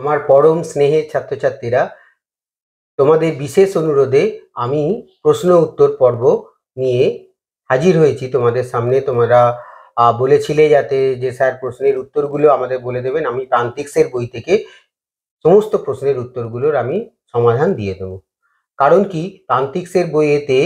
আমার পরম স্নেহের ছাত্রছাত্রীরা, তোমাদের বিশেষ অনুরোধে আমি প্রশ্ন উত্তর পর্ব নিয়ে হাজির হয়েছি তোমাদের সামনে। তোমরা বলেছিলে যাতে যে স্যার প্রশ্নের উত্তরগুলো আমাদের বলে দেবেন। আমি প্রান্তিক্সের বই থেকে সমস্ত প্রশ্নের উত্তরগুলোর আমি সমাধান দিয়ে দেবো। কারণ কি, প্রান্তিক্সের বইয়েতে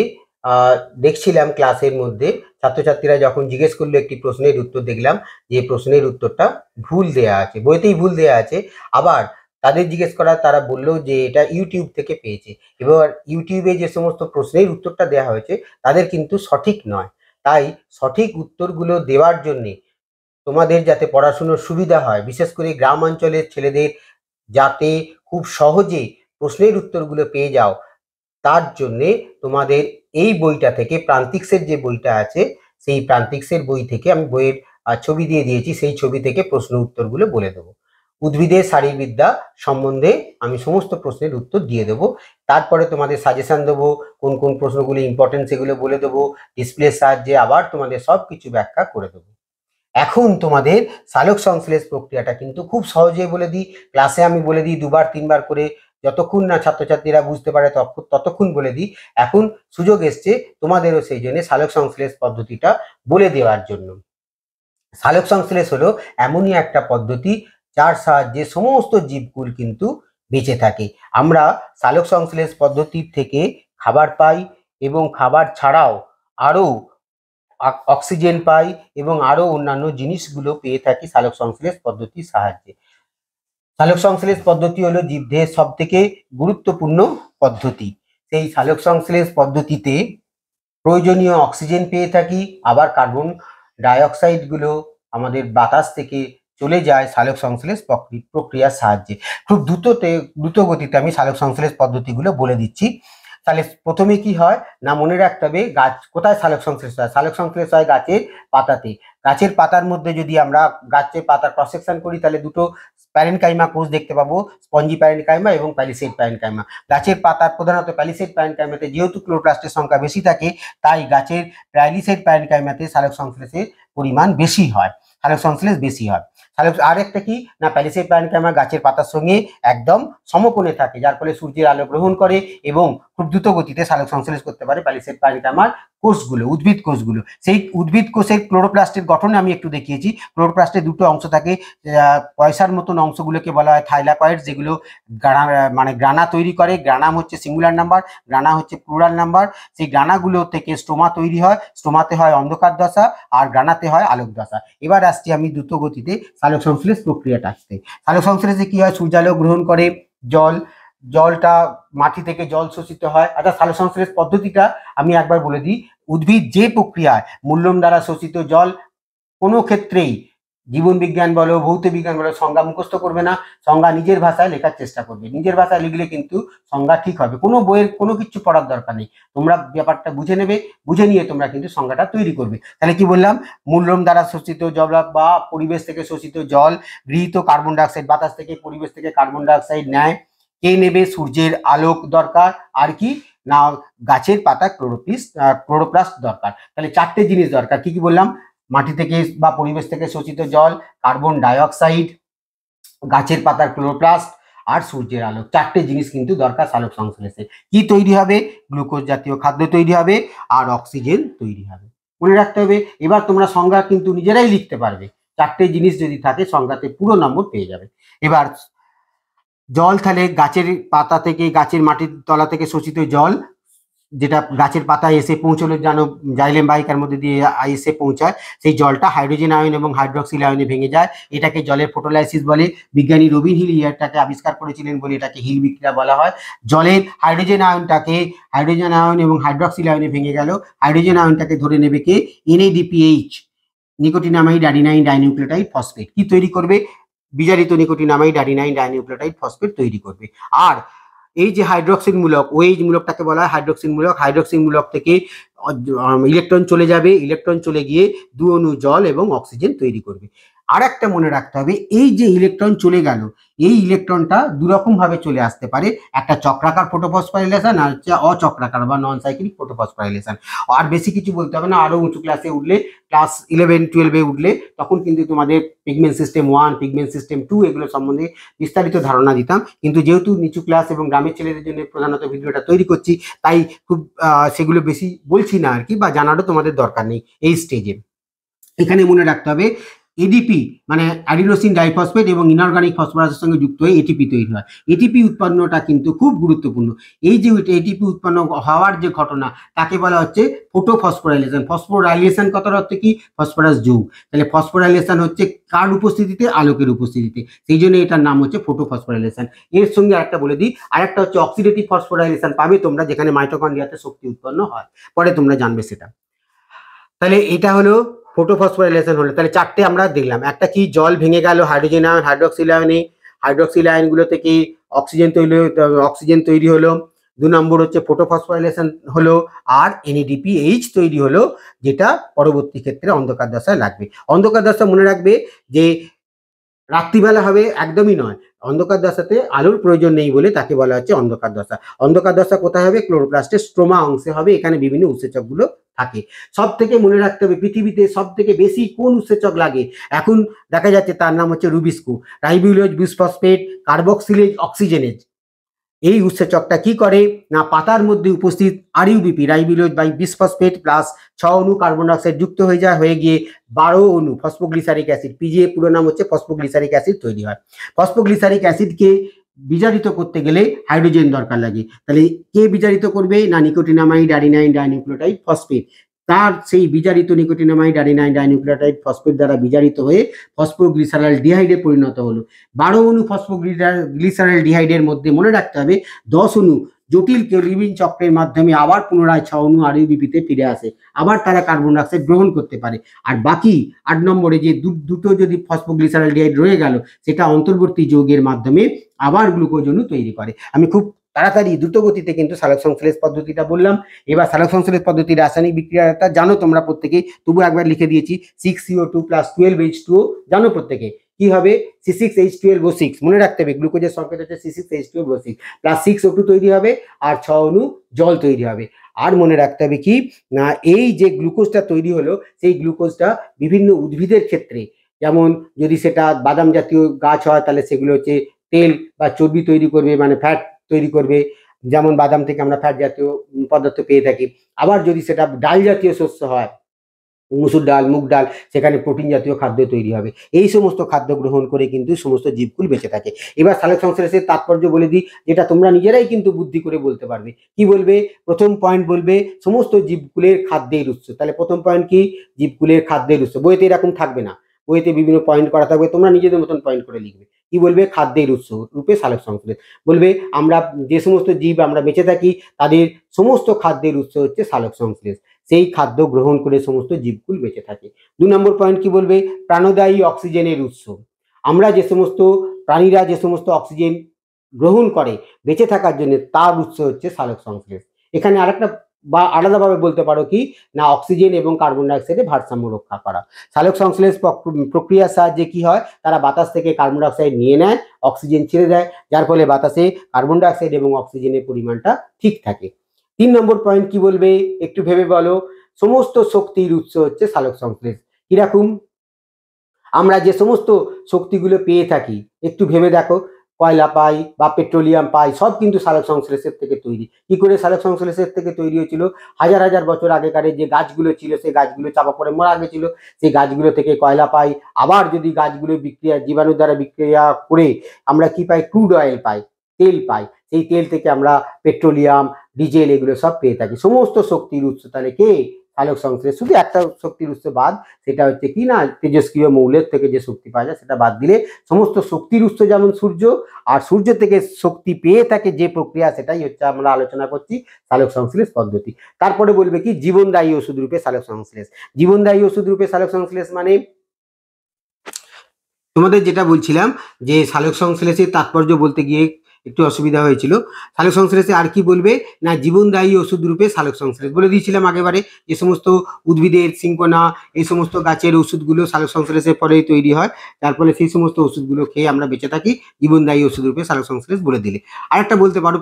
দেখছিলাম ক্লাসের মধ্যে ছাত্রছাত্রীরা যখন জিজ্ঞেস করলো একটি প্রশ্নের উত্তর, দেখলাম যে প্রশ্নের উত্তরটা ভুল দেয়া আছে, বইতেই ভুল দেয়া আছে। আবার তাদের জিজ্ঞেস করা, তারা বললো যে এটা ইউটিউব থেকে পেয়েছে। এবার ইউটিউবে যে সমস্ত প্রশ্নের উত্তরটা দেওয়া হয়েছে তাদের কিন্তু সঠিক নয়। তাই সঠিক উত্তরগুলো দেওয়ার জন্যে তোমাদের যাতে পড়াশুনোর সুবিধা হয়, বিশেষ করে গ্রাম অঞ্চলের ছেলেদের যাতে খুব সহজে প্রশ্নের উত্তরগুলো পেয়ে যাও, তার জন্যে তোমাদের এই বইটা থেকে, প্রান্তিক্সের যে বইটা আছে সেই প্রান্তিক্সের বই থেকে আমি বইয়ের ছবি দিয়ে দিয়েছি, সেই ছবি থেকে প্রশ্ন উত্তরগুলো বলে দেবো। উদ্ভিদের শারীরবিদ্যা সম্বন্ধে আমি সমস্ত প্রশ্নের উত্তর দিয়ে দেবো। তারপরে তোমাদের সাজেশন দেবো, কোন কোন প্রশ্নগুলো ইম্পর্টেন্ট সেগুলো বলে দেবো। ডিসপ্লের সাহায্যে আবার তোমাদের সব কিছু ব্যাখ্যা করে দেবো। এখন তোমাদের সালোক সংশ্লেষ প্রক্রিয়াটা কিন্তু খুব সহজেই বলে দিই, ক্লাসে আমি বলে দিই দুবার তিনবার করে, যতক্ষণ না ছাত্রছাত্রীরা বুঝতে পারে ততক্ষণ বলে দিই। এখন সুযোগ এসছে তোমাদেরও সেই জন্য সালোক সংশ্লেষ পদ্ধতিটা বলে দেওয়ার জন্য। সালোক সংশ্লেষ হলো এমনই একটা পদ্ধতি যার সাহায্যে সমস্ত জীবকুল কিন্তু বেঁচে থাকে। আমরা সালোক সংশ্লেষ পদ্ধতির থেকে খাবার পাই এবং খাবার ছাড়াও আরও অক্সিজেন পাই এবং আরো অন্যান্য জিনিসগুলো পেয়ে থাকি সালোক সংশ্লেষ পদ্ধতির সাহায্যে। সালোক সংশ্লেষ পদ্ধতি হলো জীবদেহের সব থেকে গুরুত্বপূর্ণ পদ্ধতি। সেই সালোক সংশ্লেষ পদ্ধতিতে প্রয়োজনীয় অক্সিজেন পেয়ে থাকি, আবার কার্বন ডাইঅক্সাইড গুলো আমাদের বাতাস থেকে চলে যায় সালোক সংশ্লেষ প্রক্রিয়ার সাহায্যে। খুব দ্রুত গতিতে আমি সালোক সংশ্লেষ পদ্ধতিগুলো বলে দিচ্ছি। তাহলে প্রথমে কি হয় না, মনে রাখতে হবে গাছ কোথায় সালোক সংশ্লেষ হয়। সালোক সংশ্লেষ হয় গাছের পাতাতে। গাছের পাতার মধ্যে যদি আমরা গাছের পাতার ক্রস সেকশন করি তাহলে দুটো প্যারেনকাইমা কোষ দেখতে পাবো, স্পঞ্জি প্যারেনকাইমা এবং প্যালিসেড প্যারেনকাইমা। গাছের পাতার প্রধানত প্যালিসেড প্যারেনকাইমাতে যেহেতু ক্লোরোপ্লাস্টের সংখ্যা বেশি থাকে, তাই গাছের প্যালিসেড প্যারেনকাইমাতে সালোক সংশ্লেষের পরিমাণ বেশি হয়, সালোক সংশ্লেষ বেশি হয়। সালোক আর একটা কি না, প্যালিসেড প্যারেনকাইমা গাছের পাতার সঙ্গে একদম সমকোণে থাকে, যার ফলে সূর্যের আলো গ্রহণ করে এবং খুব দ্রুত গতিতে সালোক সংশ্লেষ করতে পারে প্যালিসেড প্যারেনকাইমার কোষগুলো, উদ্ভিদ কোষগুলো। সেই উদ্ভিদ কোষের ক্লোরোপ্লাস্টের গঠনে আমি একটু দেখিয়েছি। ক্লোরোপ্লাস্টের দুটো অংশ থাকে, পয়সার মতন অংশগুলোকে বলা হয় থাইলাকয়েড, যেগুলো গ্রানা তৈরি করে। গ্রানাম হচ্ছে সিঙ্গুলার নাম্বার, গ্রানা হচ্ছে প্লুরাল নাম্বার। সেই গ্রানাগুলো থেকে স্টোমা তৈরি হয়, স্টোমাতে হয় অন্ধকার দশা আর গ্রানাতে হয় আলোক দশা। এবার আসছি আমি দ্রুত গতিতে সালোক সংশ্লেষ প্রক্রিয়াটা আসতে। সালোক সংশ্লেষে কি হয়, সূর্যালো গ্রহণ করে জলটা মাটি থেকে জল শোষিত হয়। অর্থাৎ সালোক সংশ্লেষ পদ্ধতিটা আমি একবার বলে দিই। উদ্ভিদ যে প্রক্রিয়ায় মূল্যম দ্বারা শোষিত জল, কোনো ক্ষেত্রেই জীবন বিজ্ঞান বলো ভৌত বিজ্ঞান বলো সংজ্ঞা মুখস্থ করবে না, সংজ্ঞা নিজের ভাষায় লেখার চেষ্টা করবে। নিজের ভাষায় লিখলে কিন্তু সংজ্ঞা ঠিক হবে, কোনো বইয়ের কোনো কিছু পড়ার দরকার নেই। তোমরা ব্যাপারটা বুঝে নেবে, বুঝে নিয়ে তোমরা কিন্তু সংজ্ঞাটা তৈরি করবে। তাহলে কি বললাম, মূল্যম দ্বারা শোষিত জল বা পরিবেশ থেকে শোষিত জল, গৃহীত কার্বন ডাইঅক্সাইড, বাতাস থেকে পরিবেশ থেকে কার্বন ডাইঅক্সাইড নেয়, কে নেবে, সূর্যের আলোক দরকার, আর কি না গাছের পাতা ক্লোরোপ্লাস্ট দরকার। তাহলে চারটে জিনিস দরকার। কি কি বললাম, মাটি থেকে বা পরিবেশ থেকে শোষিত জল, কার্বন ডাইঅক্সাইড, গাছের পাতার ক্লোরোপ্লাস্ট আর সূর্যের আলো। চারটে জিনিস কিন্তু দরকার সালোক সংশ্লেষে। কি তৈরি হবে, গ্লুকোজ জাতীয় খাদ্য তৈরি হবে আর অক্সিজেন তৈরি হবে, মনে রাখতে হবে। এবার তোমরা সংজ্ঞা কিন্তু নিজেরাই লিখতে পারবে, চারটে জিনিস যদি থাকে সংজ্ঞাতে পুরো নম্বর পেয়ে যাবে। এবার জল, তাহলে গাছের পাতা থেকে, গাছের মাটির তলা থেকে শোষিত জল, যেটা গাছের পাতায় এসে পৌঁছলো, জানো জাইলেম বাহিকার মধ্যে দিয়ে এসে পৌঁছায়, সেই জলটা হাইড্রোজেন আয়ন এবং হাইড্রক্সিল আয়নে ভেঙে যায়। এটাকে জলের ফটোলাইসিস বলে। বিজ্ঞানী রবিন হিল এটাকে আবিষ্কার করেছিলেন বলে এটাকে হিল বিক্রিয়া বলা হয়। জলের হাইড্রোজেন আয়ন এবং হাইড্রক্সিল আয়নে ভেঙে গেল। হাইড্রোজেন আয়নটাকে ধরে নেবে কে, NADPH, nicotinamide adenine dinucleotide phosphate. কি তৈরি করবে, বিজারিত নিকোটিনামাইড অ্যাডিনাইন ডাইনিউক্লিওটাইড ফসফেট তৈরি করবে। আর এই যে হাইড্রক্সিল মূলক, ওএইচ মূলকটাকে বলা হয় হাইড্রক্সিল মূলক। হাইড্রক্সিল মূলক থেকে ইলেকট্রন চলে যাবে, ইলেকট্রন চলে গিয়ে 2 অণু জল এবং অক্সিজেন তৈরি করবে। আর একটা মনে রাখতে হবে, এই যে ইলেকট্রন চলে গেল, এই ইলেকট্রনটা দুরকম ভাবে চলে আসতে পারে, একটা চক্রাকার ফটোফসফোরাইলেশন আর হচ্ছে অচক্রাকার বা নন সাইক্লিক ফটোফসফোরাইলেশন। আর বেশি কিছু বলতে হবে না, আরো উঁচু ক্লাসে উঠলে, ক্লাস 11-12 উঠলে তখন কিন্তু তোমাদের পিগমেন্ট সিস্টেম 1, পিগমেন্ট সিস্টেম 2 এগুলো সম্বন্ধে বিস্তারিত ধারণা দিতাম। কিন্তু যেহেতু নিচু ক্লাস এবং গ্রামের ছেলেদের জন্য প্রধানত ভিডিওটা তৈরি করছি, তাই খুব সেগুলো বেশি বলছি না আর কি, বা জানারও তোমাদের দরকার নেই এই স্টেজে। এখানে মনে রাখতে হবে এডিপি মানে অ্যাডিনোসিন ডাইফসফেট এবং ইনঅর্গানিক ফসফরাসের সঙ্গে যুক্ত হয়ে এটিপি তৈরি হয়। এটিপি উৎপন্নটা কিন্তু খুব গুরুত্বপূর্ণ। এই যে এটিপি উৎপন্ন হওয়ার যে ঘটনা, তাকে বলা হচ্ছে ফটোফসফোরাইলেশন। ফসফোরাইলেশন কথার অর্থ কি? ফসফরাস যৌগ। তাহলে ফসফোরাইলেশন হচ্ছে কার উপস্থিতিতে? আলোকের উপস্থিতিতে। সেই জন্য এটার নাম হচ্ছে ফটোফসফোরাইলেশন। এর সঙ্গে আরেকটা বলে দিই, আরেকটা হচ্ছে অক্সিডেটিভ ফসফোরাইলেশন পাবে তোমরা, যেখানে মাইটোকন্ড্রিয়াতে শক্তি উৎপন্ন হয়, পরে তোমরা জানবে সেটা। তাহলে এটা হলো ফটোফসফোরাইলেশন হলো। তাহলে চারটে আমরা দেখলাম, একটা কি জল ভেঙে গেল হাইড্রোজেন আয়ন হাইড্রোক্সিল আয়নে, হাইড্রোক্সিল আয়নগুলো থেকে অক্সিজেন তৈরি হলো। 2 নম্বর হচ্ছে ফটোফসফোরাইলেশন হলো, আর NADPH তৈরি হলো, যেটা পরবর্তী ক্ষেত্রে অন্ধকার দশায় লাগবে। অন্ধকার দশা মনে রাখবে যে রাত্রিবেলা হবে একদমই নয়, অন্ধকার দশাতে আলোর প্রয়োজন নেই বলে তাকে বলা হচ্ছে অন্ধকার দশা। অন্ধকার দশা কোথায় হবে? ক্লোরোপ্লাস্টের স্ট্রোমা অংশে হবে, এখানে বিভিন্ন উৎসেচকগুলো থাকে। সব থেকে মনে রাখতে হবে, পৃথিবীতে সব থেকে বেশি কোন উৎসেচক লাগে এখন দেখা যাচ্ছে, তার নাম হচ্ছে rubisco, ribulose bisphosphate carboxylase oxygenase. এই উৎসেচকটা কি করে না, পাতার মধ্যে উপস্থিত RUBP ribulose bi bisphosphate plus 6 অণু কার্বন ডাইঅক্সাইড যুক্ত হয়ে গিয়ে 12 অণু ফসফোগ্লিসারিক অ্যাসিড, PGA পুরো নাম হচ্ছে ফসফোগ্লিসারিক অ্যাসিড তৈরি হয়। ফসফোগ্লিসারিক অ্যাসিডকে বিজারিত করতে গেলে হাইড্রোজেন দরকার লাগে। তাহলে কে বিজারিত করবে না, নিকোটিনামাইড অ্যাডিনাইন ডাইনিউক্লিওটাইড ফসফেট। তার সেই বিজারিত নিকোটিনামাইড অ্যাডিনাইন ডাইনিউক্লিওটাইড ফসফেট দ্বারা বিজারিত হয়ে ফসফোগ্লিসারাল ডিহাইডে পরিণত হলো। 12 অণু ফসফোগ্লিসারাল ডিহাইডের মধ্যে মনে রাখতে হবে 10 অণু জটিল কেলভিন চক্রের মাধ্যমে আবার পুনরায় 6 অণু RUBP-তে ফিরে আসে, আবার তারা কার্বন ডাইঅক্সাইড গ্রহণ করতে পারে। আর বাকি 8 নম্বরে যে দুটো যদি ফসফোগ্লিসারাল ডিহাইড রয়ে গেল, সেটা অন্তর্বর্তী যৌগের মাধ্যমে আবার গ্লুকোজ অণু তৈরি করে। আমি খুব তাড়াতাড়ি দ্রুত গতিতে কিন্তু সালোকসংশ্লেষ পদ্ধতিটা বললাম। এবার সালোকসংশ্লেষ পদ্ধতির রাসায়নিক বিক্রিয়াটা জানো তোমরা প্রত্যেকেই, তবু একবার লিখে দিয়েছি, 6CO2 + 12H2O জানো প্রত্যেকে। কি হবে? C6H12O6, মনে রাখতে হবে গ্লুকোজের সংকেত হচ্ছে C6H12O6, প্লাস 6O2 তৈরি হবে আর 6 অণু জল তৈরি হবে। আর মনে রাখতে হবে কি না, এই যে গ্লুকোজটা তৈরি হলো, সেই গ্লুকোজটা বিভিন্ন উদ্ভিদের ক্ষেত্রে, যেমন যদি সেটা বাদাম জাতীয় গাছ হয়, তাহলে সেগুলো হচ্ছে তেল বা চর্বি তৈরি করবে, মানে ফ্যাট তৈরি করবে, যেমন বাদাম থেকে আমরা ফ্যাট জাতীয় পদার্থ পেয়ে থাকি। আবার যদি সেটা ডাল জাতীয় শস্য হয়, মসুর ডাল, মুগ ডাল, সেখানে প্রোটিন জাতীয় খাদ্য তৈরি হবে। এই সমস্ত খাদ্য গ্রহণ করে কিন্তু সমস্ত জীবকুল বেঁচে থাকে। এবার সালোকসংশ্লেষের তাৎপর্য বলে দিই, যেটা তোমরা নিজেরাই কিন্তু বুদ্ধি করে বলতে পারবে। কি বলবে? প্রথম পয়েন্ট বলবে সমস্ত জীবকুলের খাদ্যের উৎস। তাহলে প্রথম পয়েন্ট কি? জীবকুলের খাদ্যের উৎস। বইতে এরকম থাকবে না, বইতে বিভিন্ন পয়েন্ট করা থাকবে, তোমরা নিজেদের মতন পয়েন্ট করে লিখবে। কি বলবে? খাদ্যের উৎস রূপে সালোকসংশ্লেষ। বলবে আমরা যে সমস্ত জীব আমরা বেঁচে থাকি, তাদের সমস্ত খাদ্যের উৎস হচ্ছে সালোকসংশ্লেষ। সেই খাদ্য গ্রহণ করে সমস্ত জীবকুল বেঁচে থাকে। 2 নম্বর পয়েন্ট কি বলবে? প্রাণদায়ী অক্সিজেনের উৎস। আমরা যে সমস্ত প্রাণীরা যে সমস্ত অক্সিজেন গ্রহণ করে বেঁচে থাকার জন্য, তার উৎস হচ্ছে সালোকসংশ্লেষ। এখানে আরেকটা বা আলাদাভাবে বলতে পারো কি না, অক্সিজেন এবং কার্বন ডাইঅক্সাইডের ভারসাম্য রক্ষা করা। সালোকসংশ্লেষ প্রক্রিয়ার সাহায্যে কি হয়, তারা বাতাস থেকে কার্বন ডাইঅক্সাইড নিয়ে নেয়, অক্সিজেন ছেড়ে দেয়, যার ফলে বাতাসে কার্বন ডাইঅক্সাইড এবং অক্সিজেনের পরিমাণটা ঠিক থাকে। 3 নম্বর পয়েন্ট কি বলবে? একটু ভেবে বলো। সমস্ত শক্তির উৎস হচ্ছে সালোকসংশ্লেষ। কিরকম? আমরা যে সমস্ত শক্তিগুলো পেয়ে থাকি, একটু ভেবে দেখো, কয়লা পাই বা পেট্রোলিয়াম পাই, সব কিন্তু সালোকসংশ্লেষের থেকে তৈরি। কি করে সালোকসংশ্লেষের থেকে তৈরি হয়েছিল? হাজার হাজার বছর আগেকার যে গাছগুলো ছিল, সেই গাছগুলো চাপা পড়ে মারা গেছিল, সেই গাছগুলো থেকে কয়লা পাই। আবার যদি গাছগুলো জীবাণু দ্বারা বিক্রিয়া করে আমরা কি পাই? ক্রুড অয়েল পাই, তেল পাই। সেই তেল থেকে আমরা পেট্রোলিয়াম, ডিজেল এগুলো সব পেয়ে থাকি। সমস্ত শক্তির উৎস তাহলে কে? সালোকসংশ্লেষ। শুধু একটা শক্তির উৎস বাদ, সেটা হচ্ছে কি না, তেজস্ক্রিয় মৌলের থেকে যে শক্তি পাওয়া যায় সেটা বাদ দিলে সমস্ত শক্তির উৎস যেমন সূর্য, আর সূর্য থেকে শক্তি পেয়ে থাকে যে প্রক্রিয়া, সেটাই হচ্ছে আমরা আলোচনা করছি সালোকসংশ্লেষ পদ্ধতি। তারপরে বলবে কি? জীবনদায়ী ওষুধ রূপে সালোকসংশ্লেষ। জীবনদায়ী ওষুধ রূপে সালোকসংশ্লেষ মানে তোমাদের যেটা বলছিলাম যে সালোকসংশ্লেষের তাৎপর্য বলতে গিয়ে একটু অসুবিধা হয়েছিল। সালোক সংশ্লেষে আর কি বলবে না, জীবনদায়ী ওষুধ রূপে সালোক সংশ্লেষ বলে দিয়েছিলাম আগেবারে। যে সমস্ত উদ্ভিদের সিঙ্কোনা, এই সমস্ত গাছের ওষুধগুলো সালোক সংশ্লেষের পরেই তৈরি হয়, তার ফলে সেই সমস্ত ওষুধগুলো খেয়ে আমরা বেঁচে থাকি, জীবনদায়ী ওষুধ রূপে সালোক সংশ্লেষ বলে দিলে। আরেকটা বলতে পারো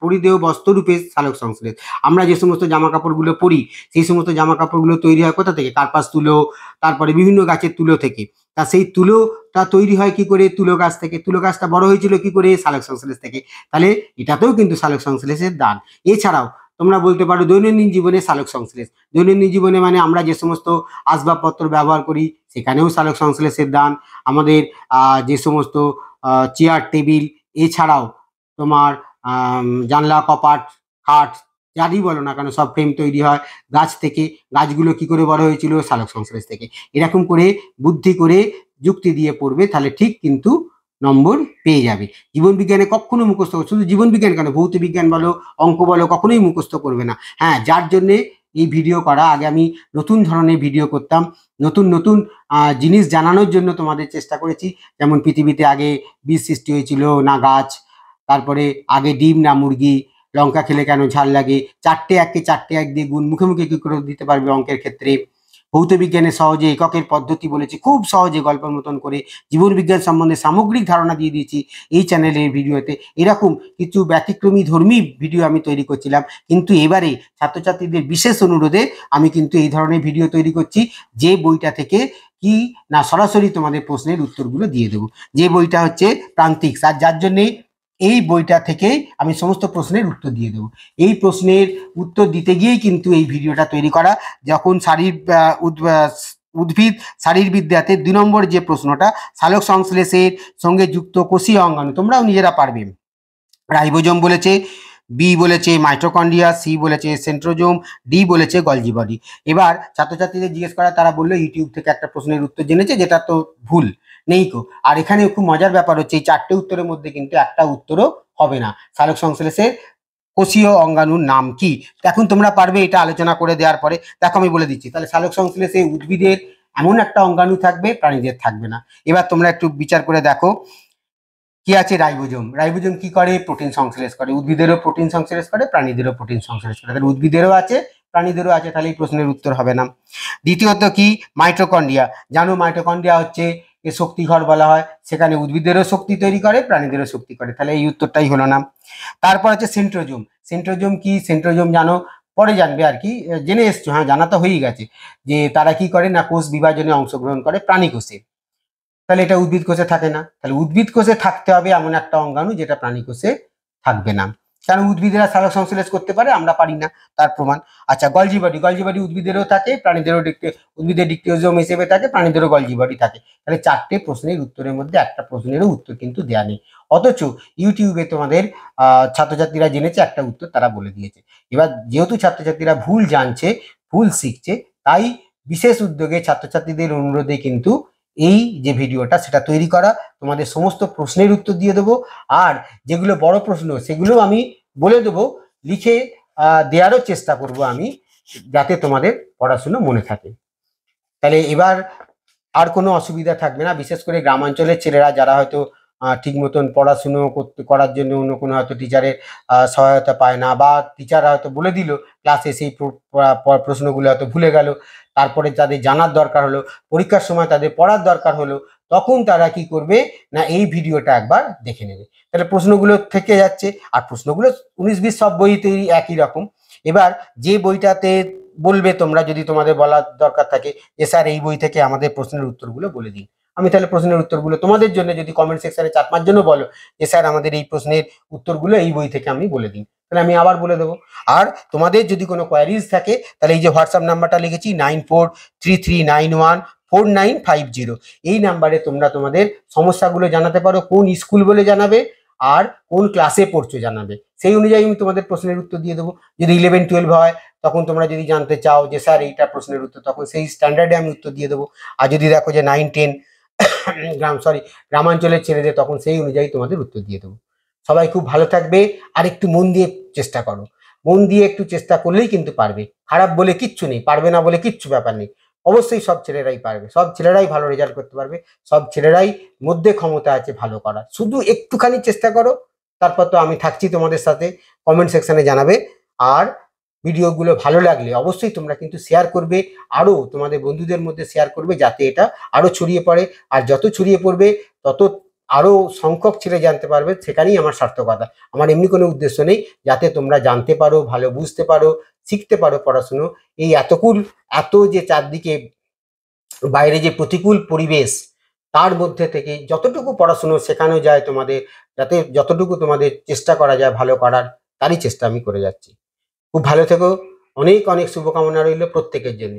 পরিধেয় বস্ত্র রূপে সালোক সংশ্লেষ। আমরা যে সমস্ত জামা কাপড়গুলো পরি, সেই সমস্ত জামা কাপড়গুলো তৈরি হয় কোথা থেকে? কার্পাস তুলো, তারপরে বিভিন্ন গাছের তুলো থেকে। তা সেই তুলোটা তৈরি হয় কি করে? তুলো গাছ থেকে। তুলো গাছটা বড় হয়েছিল কি করে? সালোক সংশ্লেষ থেকে। তাহলে এটাতেও কিন্তু সালোক সংশ্লেষের দান। এছাড়াও তোমরা বলতে পারো দৈনন্দিন জীবনে সালোক সংশ্লেষ। দৈনন্দিন জীবনে মানে আমরা যে সমস্ত আসবাবপত্র ব্যবহার করি, সেখানেও সালোক সংশ্লেষের দান। আমাদের যে সমস্ত চেয়ার টেবিল, এছাড়াও তোমার জানলা কপাট খাট যাই বলো না কেন, সব ফ্রেম তৈরি হয় গাছ থেকে। গাছগুলো কি করে বড় হয়েছিল? সালোক সংশ্লেষ থেকে। এরকম করে বুদ্ধি করে যুক্তি দিয়ে পড়বে, তাহলে ঠিক কিন্তু নম্বর পেয়ে যাবে। জীবন বিজ্ঞানে কখনো মুখস্থ, শুধু জীবন বিজ্ঞান কেন, ভৌত বিজ্ঞান বলো, অঙ্ক বলো, কখনোই মুখস্থ করবে না। হ্যাঁ, যার জন্যে এই ভিডিও করা। আগে আমি নতুন ধরনের ভিডিও করতাম, নতুন নতুন জিনিস জানানোর জন্য তোমাদের চেষ্টা করেছি। যেমন পৃথিবীতে আগে বীজ সৃষ্টি হয়েছিল না গাছ, তারপরে আগে ডিম না মুরগি, লঙ্কা খেলে কেন ঝাল লাগে, 4টে 1কে 4টে 1 দিয়ে গুণ মুখে মুখে কি করে দিতে পারবে অঙ্কের ক্ষেত্রে। ভৌত বিজ্ঞানে সহজে এককের পদ্ধতি বলেছি, খুব সহজে গল্পের মতন করে। জীবন বিজ্ঞান সম্বন্ধে সামগ্রিক ধারণা দিয়ে দিয়েছি এই চ্যানেলের ভিডিওতে। এরকম কিছু ব্যতিক্রমী ধর্মী ভিডিও আমি তৈরি করছিলাম, কিন্তু এবারে ছাত্রছাত্রীদের বিশেষ অনুরোধে আমি কিন্তু এই ধরনের ভিডিও তৈরি করছি, যে বইটা থেকে কি না সরাসরি তোমাদের প্রশ্নের উত্তরগুলো দিয়ে দেবো। যে বইটা হচ্ছে প্রান্তিক, আর যার জন্যে এই বইটা থেকে আমি সমস্ত প্রশ্নের উত্তর দিয়ে দেবো। এই প্রশ্নের উত্তর দিতে গিয়েই কিন্তু এই ভিডিওটা তৈরি করা। যখন উদ্ভিদ শারীরবিদ্যাতে 2 নম্বর যে প্রশ্নটা, সালোক সংশ্লেষের সঙ্গে যুক্ত কোষীয় অঙ্গাণু, তোমরাও নিজেরা পারবে। রাইবোজোম বলেছে, বি বলেছে মাইটোকন্ড্রিয়া, সি বলেছে সেন্ট্রোজোম, ডি বলেছে গলজি বডি। এবার ছাত্রছাত্রীদের জিজ্ঞেস করা, তারা বললো ইউটিউব থেকে একটা প্রশ্নের উত্তর জেনেছে, যেটা তো ভুল নেই কো। আর এখানে খুব মজার ব্যাপার হচ্ছে, এই 4টে উত্তরের মধ্যে কিন্তু একটা উত্তরও হবে না। সালোক সংশ্লেষের কোষীয় অঙ্গাণুর নাম কি? এখন তোমরা পারবে এটা আলোচনা করে দেওয়ার পরে। দেখো আমি বলে দিচ্ছি, তাহলে সালোক সংশ্লেষে উদ্ভিদের এমন একটা অঙ্গাণু থাকবে, প্রাণীদের থাকবে না। এবার তোমরা একটু বিচার করে দেখো কি আছে। রাইবোজোম। রাইবোজোম কি করে? প্রোটিন সংশ্লেষ করে। উদ্ভিদেরও প্রোটিন সংশ্লেষ করে, প্রাণীদেরও প্রোটিন সংশ্লেষ করে। তাহলে উদ্ভিদেরও আছে, প্রাণীদেরও আছে, তাহলে এই প্রশ্নের উত্তর হবে না। দ্বিতীয়ত কি? মাইটোকন্ড্রিয়া। জানো মাইটোকন্ড্রিয়া হচ্ছে এ শক্তিঘর বলা হয়, সেখানে উদ্ভিদেরও শক্তি তৈরি করে, প্রাণীদেরও শক্তি করে, তাহলে এই উত্তরটাই হলো না। তারপর হচ্ছে সেন্ট্রোজোম। সেন্ট্রোজোম কি? সেন্ট্রোজোম জানো, পরে জানবে আর কি, জেনে এসছো, হ্যাঁ জানা তো হয়েই গেছে, যে তারা কি করে না কোষ বিভাজনে অংশগ্রহণ করে প্রাণী কোষে। তাহলে এটা উদ্ভিদ কোষে থাকে না। তাহলে উদ্ভিদ কোষে থাকতে হবে এমন একটা অঙ্গাণু যেটা প্রাণী কোষে থাকবে না। কারণ উদ্ভিদেরা সালোক সংশ্লেষ করতে পারে, আমরা পারি না, তার প্রমাণ। আচ্ছা, গলজি বডি। গলজি বডি উদ্ভিদেরও থাকে, প্রাণীদেরও উদ্ভিদের ডিক্টোজোম হিসেবে থাকে, প্রাণীদেরও গলজি বডি থাকে। তাহলে 4টে প্রশ্নের উত্তরের মধ্যে একটা প্রশ্নেরও উত্তর কিন্তু দেয়া নেই। অথচ ইউটিউবে তোমাদের ছাত্রছাত্রীরা জেনেছে, একটা উত্তর তারা বলে দিয়েছে। এবার যেহেতু ছাত্রছাত্রীরা ভুল জানছে, ভুল শিখছে, তাই বিশেষ উদ্যোগে ছাত্রছাত্রীদের অনুরোধে কিন্তু এই যে ভিডিওটা সেটা তৈরি করা। তোমাদের সমস্ত প্রশ্নের উত্তর দিয়ে দেবো, আর যেগুলো বড় প্রশ্ন সেগুলো আমি বলে দেবো, লিখে দেওয়ারও চেষ্টা করব আমি, যাতে তোমাদের পড়াশুনো মনে থাকে। তাহলে এবার আর কোনো অসুবিধা থাকবে না। বিশেষ করে গ্রামাঞ্চলের ছেলেরা যারা হয়তো ঠিক মতন পড়াশুনো করার জন্য অন্য কোনো হয়তো টিচারের সহায়তা পায় না, বা টিচার হয়তো বলে দিল ক্লাসে, সেই প্রশ্নগুলো হয়তো ভুলে গেল, তারপরে তাদের জানার দরকার হলো, পরীক্ষার সময় তাদের পড়ার দরকার হলো, তখন তারা কি করবে না এই ভিডিওটা একবার দেখে নেবে। তাহলে প্রশ্নগুলো থেকে যাচ্ছে, আর প্রশ্নগুলো 19-20 সব বইতেই একই রকম। এবার যে বইটাতে বলবে তোমরা, যদি তোমাদের বলার দরকার থাকে যে স্যার এই বই থেকে আমাদের প্রশ্নের উত্তরগুলো বলে দিন, আমি তাহলে প্রশ্নের উত্তরগুলো তোমাদের জন্য, যদি কমেন্ট সেকশনে চাপমার জন্য বলো যে স্যার আমাদের এই প্রশ্নের উত্তরগুলো এই বই থেকে আমি বলে দিন, তাহলে আমি আবার বলে দেবো। আর তোমাদের যদি কোনো কোয়ারিজ থাকে, তাহলে এই যে হোয়াটসঅ্যাপ নাম্বারটা লিখেছি 9433914950, এই নাম্বারে তোমরা তোমাদের সমস্যাগুলো জানাতে পারো। কোন স্কুল বলে জানাবে, আর কোন ক্লাসে পড়ছো জানাবে, সেই অনুযায়ী আমি তোমাদের প্রশ্নের উত্তর দিয়ে দেবো। যদি 11-12 হয়, তখন তোমরা যদি জানতে চাও যে স্যার এইটা প্রশ্নের উত্তর, তখন সেই স্ট্যান্ডার্ডে আমি উত্তর দিয়ে দেবো। আর যদি দেখো যে 9-10 গ্রামাঞ্চলের ছেলেদের, তখন সেই অনুযায়ী তোমাদের উত্তর দিয়ে দেবো। সবাই খুব ভালো থাকবে, আর একটু মন দিয়ে চেষ্টা করো। মন দিয়ে একটু চেষ্টা করলেই কিন্তু পারবে। খারাপ বলে কিচ্ছু নেই, পারবে না বলে কিচ্ছু ব্যাপার নেই। অবশ্যই সব ছেলেরাই পারবে, সব ছেলেরাই ভালো রেজাল্ট করতে পারবে, সব ছেলেরাই মধ্যে ক্ষমতা আছে ভালো করার। শুধু একটুখানি চেষ্টা করো, তারপর তো আমি থাকছি তোমাদের সাথে, কমেন্ট সেকশনে জানাবে। আর ভিডিওগুলো ভালো লাগলে অবশ্যই তোমরা কিন্তু শেয়ার করবে, আরও তোমাদের বন্ধুদের মধ্যে শেয়ার করবে, যাতে এটা আরও ছড়িয়ে পড়ে। আর যত ছড়িয়ে পড়বে তত আরও সংখ্যক ছেলে জানতে পারবে, সেখানেই আমার সার্থকতা। আমার এমনি কোনো উদ্দেশ্য নেই, যাতে তোমরা জানতে পারো, ভালো বুঝতে পারো, শিখতে পারো পড়াশুনো। এই এত যে চারদিকে বাইরে যে প্রতিকূল পরিবেশ, তার মধ্যে থেকে যতটুকু পড়াশুনো শেখানো যায় তোমাদের, যাতে যতটুকু তোমাদের চেষ্টা করা যায় ভালো করার, তারই চেষ্টা আমি করে যাচ্ছি। খুব ভালো থেকো, অনেক অনেক শুভকামনা রইল প্রত্যেকের জন্য।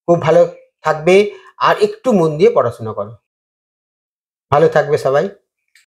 খুব ভালো থাকবে, আর একটু মন দিয়ে পড়াশোনা করো। ভালো থাকবে সবাই।